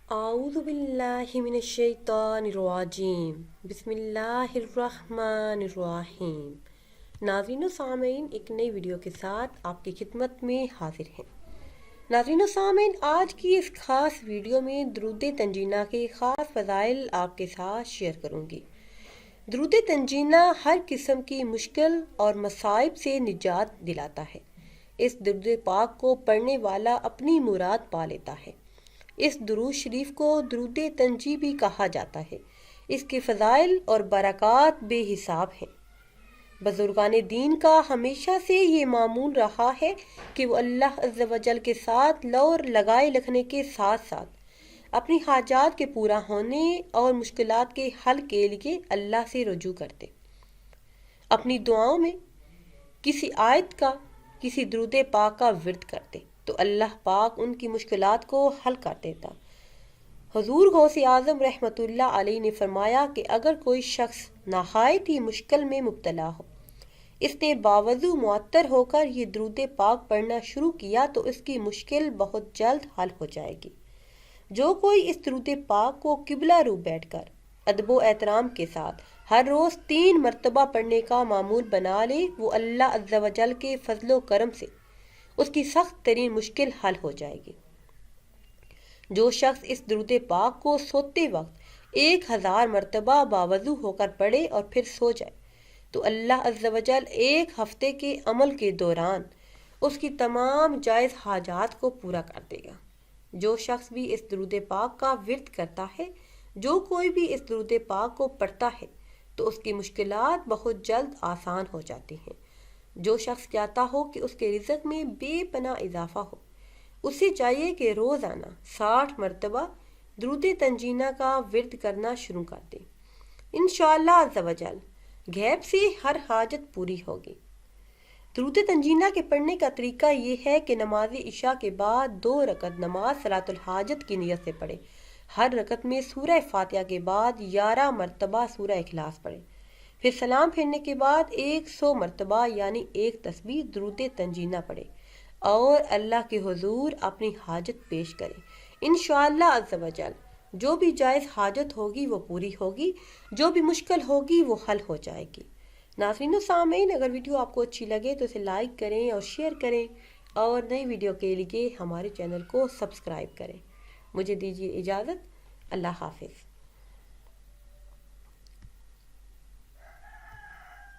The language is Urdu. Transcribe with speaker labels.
Speaker 1: اعوذ باللہ من الشیطان الرجیم بسم اللہ الرحمن الرحیم۔ ناظرین و سامعین، ایک نئی ویڈیو کے ساتھ آپ کی خدمت میں حاضر ہیں۔ ناظرین و سامعین، آج کی اس خاص ویڈیو میں درود تنجینہ کے خاص فضائل آپ کے ساتھ شیئر کروں گی۔ درود تنجینہ ہر قسم کی مشکل اور مصائب سے نجات دلاتا ہے۔ اس درود پاک کو پڑھنے والا اپنی مراد پا لیتا ہے۔ اس درود شریف کو درود تنجی بھی کہا جاتا ہے۔ اس کے فضائل اور برکات بے حساب ہیں۔ بزرگان دین کا ہمیشہ سے یہ معمول رہا ہے کہ وہ اللہ عز و جل کے ساتھ لور لگائے رکھنے کے ساتھ ساتھ اپنی حاجات کے پورا ہونے اور مشکلات کے حل کے لیے اللہ سے رجوع کرتے۔ اپنی دعاؤں میں کسی آیت کا، کسی درود پاک کا ورد کرتے تو اللہ پاک ان کی مشکلات کو حل کر دیتا۔ حضور غوث اعظم رحمۃ اللہ علیہ نے فرمایا کہ اگر کوئی شخص نہایت ہی مشکل میں مبتلا ہو، اس نے باوضو معطر ہو کر یہ درود پاک پڑھنا شروع کیا تو اس کی مشکل بہت جلد حل ہو جائے گی۔ جو کوئی اس درود پاک کو قبلہ رو بیٹھ کر ادب و احترام کے ساتھ ہر روز 3 مرتبہ پڑھنے کا معمول بنا لے، وہ اللہ عز و جل کے فضل و کرم سے اس کی سخت ترین مشکل حل ہو جائے گی۔ جو شخص اس درود پاک کو سوتے وقت 1000 مرتبہ باوضو ہو کر پڑھے اور پھر سو جائے تو اللہ عز و جل 1 ہفتے کے عمل کے دوران اس کی تمام جائز حاجات کو پورا کر دے گا۔ جو شخص بھی اس درود پاک کا ورد کرتا ہے، جو کوئی بھی اس درود پاک کو پڑھتا ہے تو اس کی مشکلات بہت جلد آسان ہو جاتی ہیں۔ جو شخص چاہتا ہو کہ اس کے رزق میں بے پناہ اضافہ ہو، اسے چاہیے کہ روزانہ 60 مرتبہ درود تنجینہ کا ورد کرنا شروع کر دے۔ انشاءاللہ عز و جل غیب سے ہر حاجت پوری ہوگی۔ درود تنجینہ کے پڑھنے کا طریقہ یہ ہے کہ نماز عشاء کے بعد 2 رکعت نماز صلاۃ الحاجت کی نیت سے پڑھے۔ ہر رکعت میں سورہ فاتحہ کے بعد 11 مرتبہ سورہ اخلاص پڑھے۔ پھر سلام پھیرنے کے بعد 100 مرتبہ یعنی 1 تسبیح درود تنجینہ پڑھے اور اللہ کے حضور اپنی حاجت پیش کرے۔ انشاءاللہ عز و جل جو بھی جائز حاجت ہوگی وہ پوری ہوگی، جو بھی مشکل ہوگی وہ حل ہو جائے گی۔ ناظرین و سامعین، اگر ویڈیو آپ کو اچھی لگے تو اسے لائک کریں اور شیئر کریں اور نئی ویڈیو کے لیے ہمارے چینل کو سبسکرائب کریں۔ مجھے دیجیے اجازت۔ اللہ حافظ۔